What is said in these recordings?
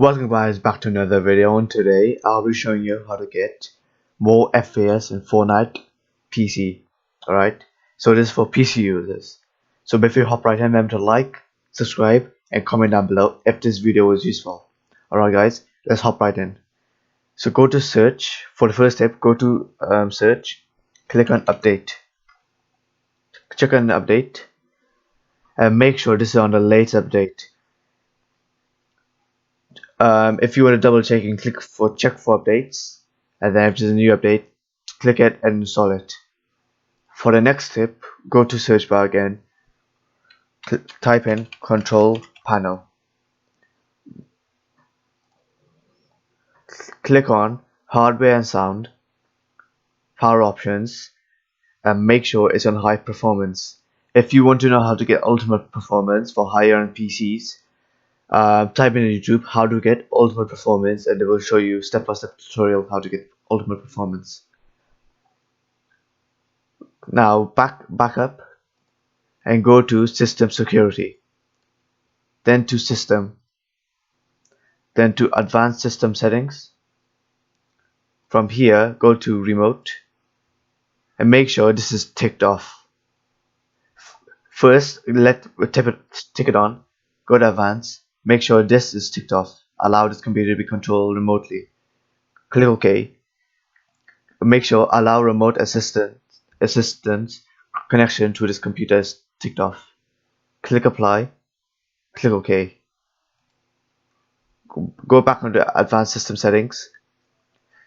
Welcome guys back to another video, and today I'll be showing you how to get more FPS in Fortnite PC. Alright, so this is for PC users. So before you hop right in, remember to like, subscribe and comment down below if this video was useful. Alright guys, let's hop right in. So go to search. For the first step, go to search, click on update, check on update and make sure this is on the latest update. If you want to double check, you can click for check for updates, and then if there's a new update, click it and install it. For the next step, go to search bar again, type in control panel, click on hardware and sound, power options, and make sure it's on high performance. If you want to know how to get ultimate performance for higher end PCs, type in YouTube how to get ultimate performance, and they will show you step-by-step tutorial how to get ultimate performance. Now back up and go to system security, then to system, then to advanced system settings. From here go to remote and make sure this is ticked off. First tick it on, go to advanced, make sure this is ticked off, allow this computer to be controlled remotely, click OK. Make sure allow remote assistance connection to this computer is ticked off, click apply, click OK. Go back onto advanced system settings,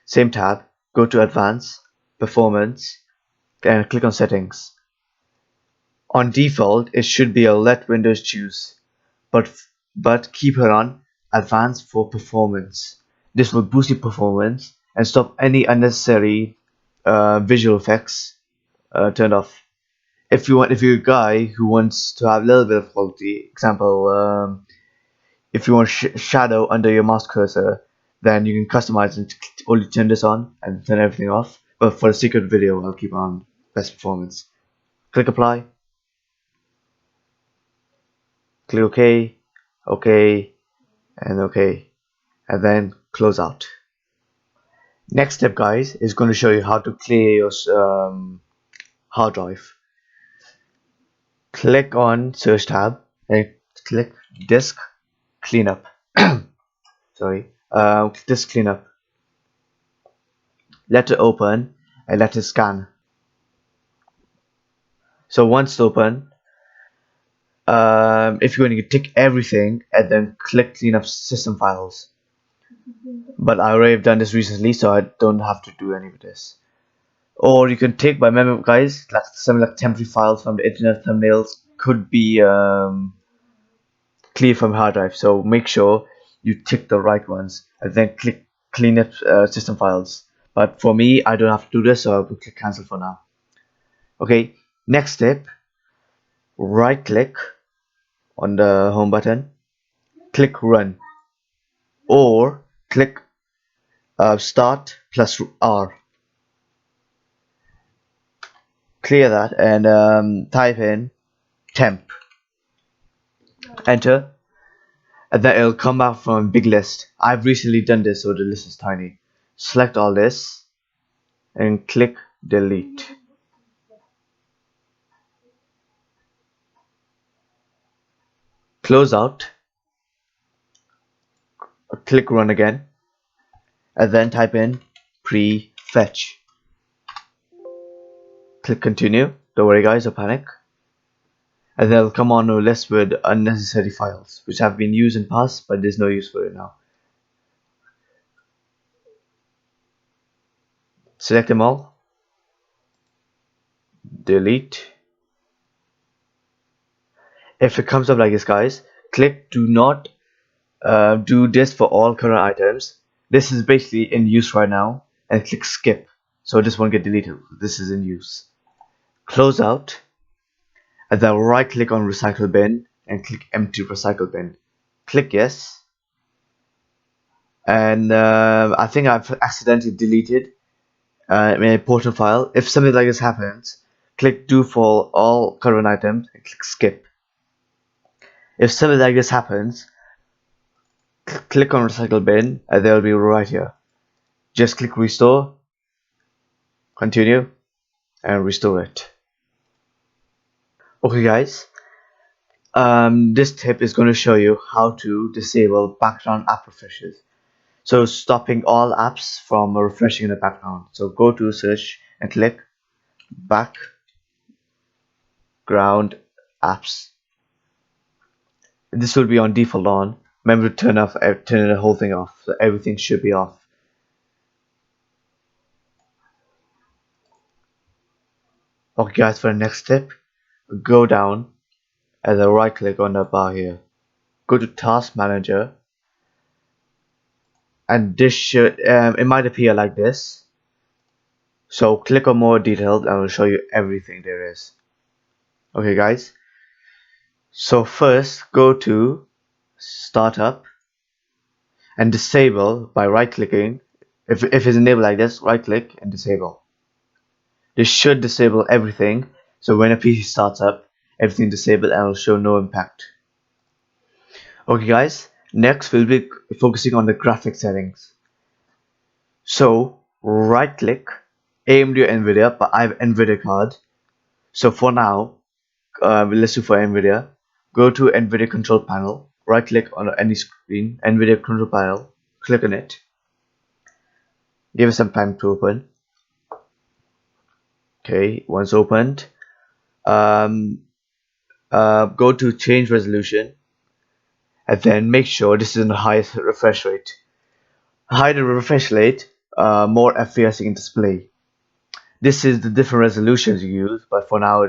same tab, go to advanced performance and click on settings. On default it should be a let Windows choose, but keep it on advanced for performance. This will boost your performance and stop any unnecessary visual effects turned off. If you're a guy who wants to have a little bit of quality, example, if you want shadow under your mouse cursor, then you can customize and only turn this on and turn everything off. But for the secret video, I'll keep on best performance. Click apply, click OK, OK, and OK, and then close out. Next step, guys, is going to show you how to clear your hard drive. Click on search tab and click disk cleanup. Sorry, disk cleanup. Let it open and let it scan. So once open, if you're going to tick everything and then click clean up system files, but I already have done this recently, so I don't have to do any of this. Or you can take by memory, guys, like some temporary files from the internet thumbnails could be clear from hard drive, so make sure you tick the right ones and then click clean up system files. But for me, I don't have to do this, so I will click cancel for now. Okay, next step, right click on the home button, click run, or click start plus R. Clear that and type in temp, enter, and then it'll come out from a big list. I've recently done this, so the list is tiny. Select all this and click delete. Close out, click run again, and then type in pre-fetch. Click continue. Don't worry guys, don't panic. And they'll come on a list with unnecessary files which have been used in past, but there's no use for it now. Select them all, delete. If it comes up like this, guys, click do not do this for all current items. This is basically in use right now, and click skip, so this won't get deleted. This is in use. Close out, and then right click on recycle bin and click empty recycle bin. Click yes, and I think I've accidentally deleted an important file. If something like this happens, click do for all current items and click skip. If something like this happens, click on recycle bin and they'll be right here. Just click restore, continue, and restore it. Okay guys, this tip is going to show you how to disable background app refreshes. So stopping all apps from refreshing in the background. So go to search and click background apps. This will be on default on. Remember to turn the whole thing off. So everything should be off. Okay guys, for the next tip, go down and then right click on the bar here. Go to task manager, and this should it might appear like this. So click on more details and I will show you everything there is. Okay guys, so first go to startup and disable by right clicking. If it's enabled like this, right click and disable. This should disable everything, so when a PC starts up, everything disabled and will show no impact. Okay guys, next we'll be focusing on the graphic settings. So right click, aim to your NVIDIA, but I have NVIDIA card. So for now, let's do for NVIDIA. Go to NVIDIA control panel, right click on any screen, NVIDIA control panel, click on it. Give it some time to open. Okay, once opened, go to change resolution and then make sure this is in the highest refresh rate. Higher the refresh rate, more FPS you can display. This is the different resolutions you use, but for now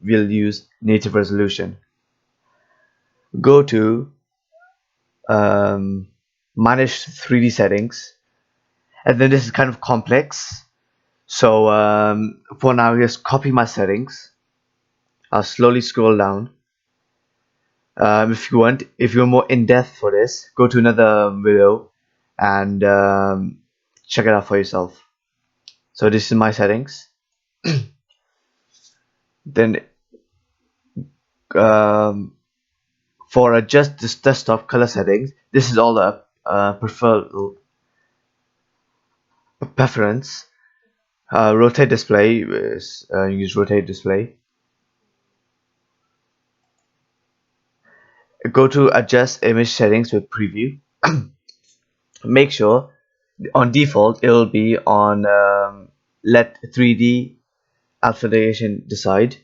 we'll use native resolution. Go to manage 3D settings, and then this is kind of complex. So for now, just copy my settings. I'll slowly scroll down. If you want, if you're more in depth for this, go to another video and check it out for yourself. So this is my settings. Then for adjust this desktop color settings, this is all the preference. Rotate display is use rotate display. Go to adjust image settings with preview. Make sure on default it will be on let 3D acceleration decide.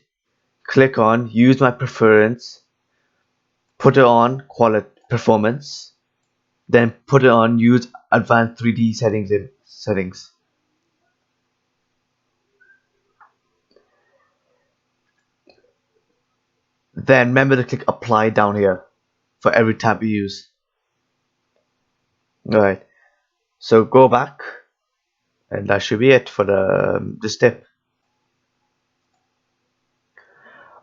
Click on use my preference, put it on quality performance, then put it on use advanced 3D settings in settings. Then remember to click apply down here for every tab you use. Alright, so go back and that should be it for this tip.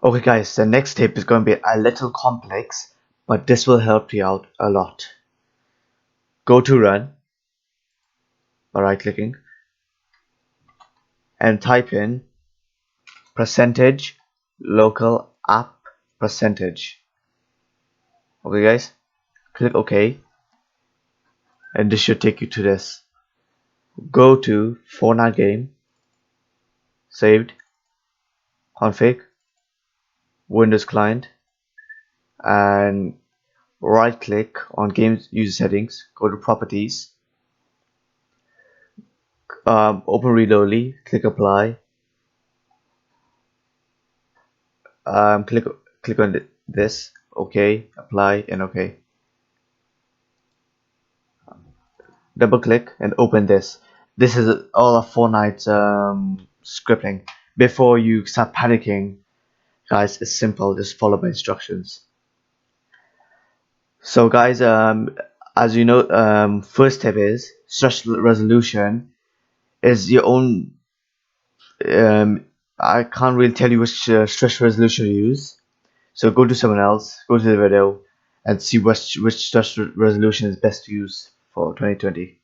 Okay guys, the next tip is going to be a little complex, but this will help you out a lot. Go to run by right clicking and type in percentage local app percentage. Okay guys, click OK and this should take you to this. Go to Fortnite game, saved, config, Windows client, and right click on game user settings, go to properties, open read only, click apply, click on this, OK, apply, and OK. Double click and open this. This is all of Fortnite's scripting. Before you start panicking, guys, it's simple, just follow my instructions. So guys, as you know, first step is stretch resolution is your own. I can't really tell you which stretch resolution to use. So go to someone else, go to the video, and see which stretch resolution is best to use for 2020.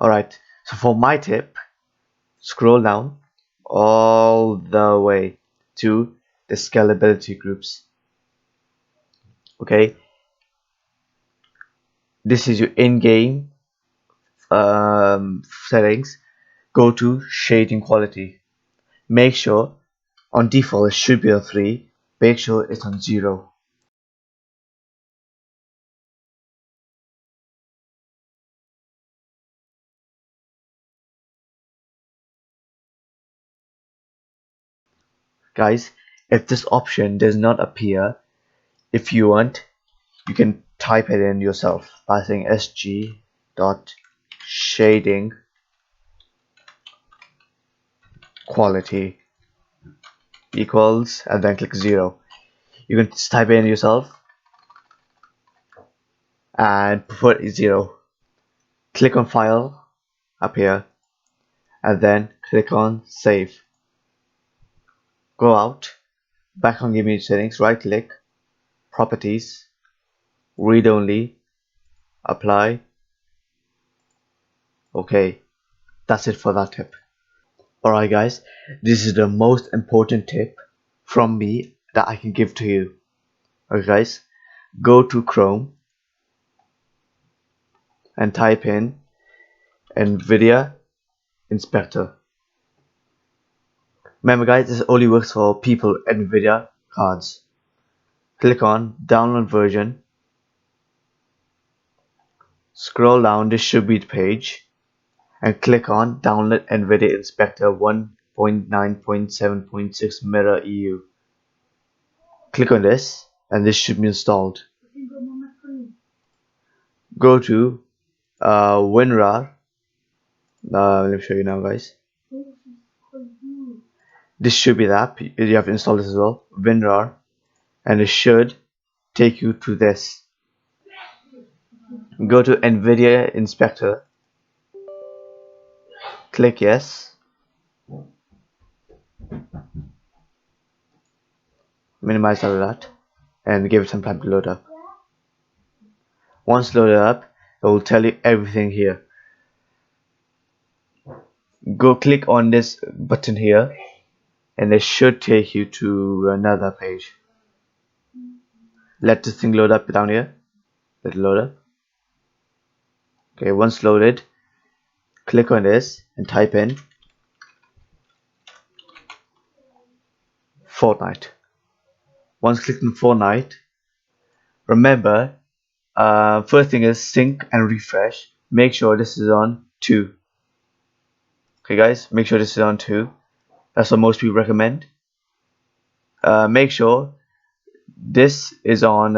Alright, so for my tip, scroll down all the way to the scalability groups. Okay, This is your in-game settings. Go to shading quality. Make sure on default it should be a 3. Make sure it's on 0. Guys, if this option does not appear, if you want, you can type it in yourself by saying sg.shading quality equals and then click 0. You can just type it in yourself and put 0. Click on file up here and then click on save. Go out, back on game image settings, right click, properties, read only, apply. Okay, that's it for that tip. Alright guys, this is the most important tip from me that I can give to you. Okay guys, go to Chrome and type in NVIDIA Inspector. Remember guys, this only works for people NVIDIA cards. Click on download version, scroll down, this should be the page, and click on download NVIDIA Inspector 1.9.7.6 Mirror EU. Click on this and this should be installed. Go to WinRAR. Let me show you now guys. This should be the app. You have to install this as well, WinRAR, and it should take you to this. Go to NVIDIA Inspector, click yes, minimize all of that, and give it some time to load up. Once loaded up, it will tell you everything here. Go click on this button here and it should take you to another page. Let this thing load up down here. Let it load up. Okay, once loaded, click on this and type in Fortnite. Once clicked on Fortnite, remember, first thing is sync and refresh. Make sure this is on 2. Okay guys, make sure this is on 2. That's what most people recommend. Make sure this is on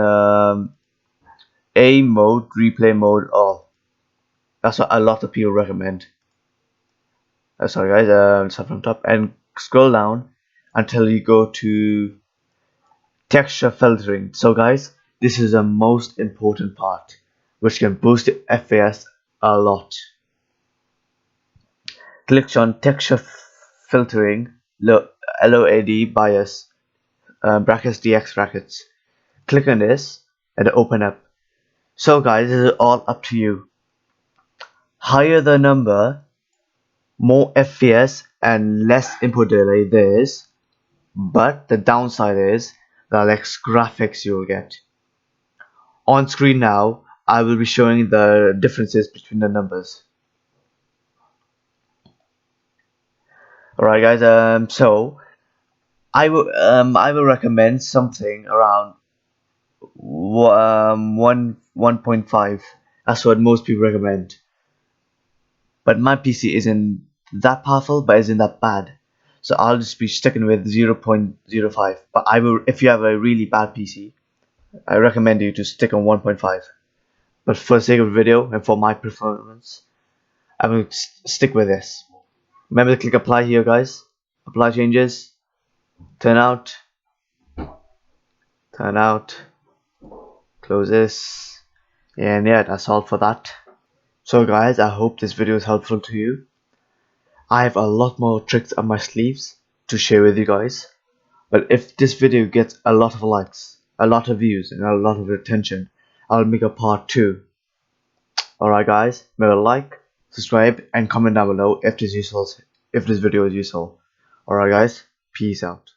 A mode, replay mode, all. That's what a lot of people recommend. Sorry guys, start from top and scroll down until you go to texture filtering. So guys, this is the most important part, which can boost the FPS a lot. Click on texture filtering, LOAD bias, brackets DX brackets. Click on this and open up. So guys, this is all up to you. Higher the number, more FPS and less input delay there is, but the downside is the less graphics you will get. On screen now, I will be showing the differences between the numbers. Alright guys, so I will recommend something around 1.5. That's what most people recommend. But my PC isn't that powerful, but isn't that bad. So I'll just be sticking with 0.05. But if you have a really bad PC, I recommend you to stick on 1.5. But for the sake of the video and for my performance, I will stick with this. Remember to click apply here guys. Apply changes. Turn out. Close this. And yeah, that's all for that. So guys, I hope this video is helpful to you. I have a lot more tricks up my sleeves to share with you guys. But if this video gets a lot of likes, a lot of views, and a lot of attention, I'll make a part 2. Alright guys, remember to like, subscribe, and comment down below if this video is useful. Alright guys, peace out.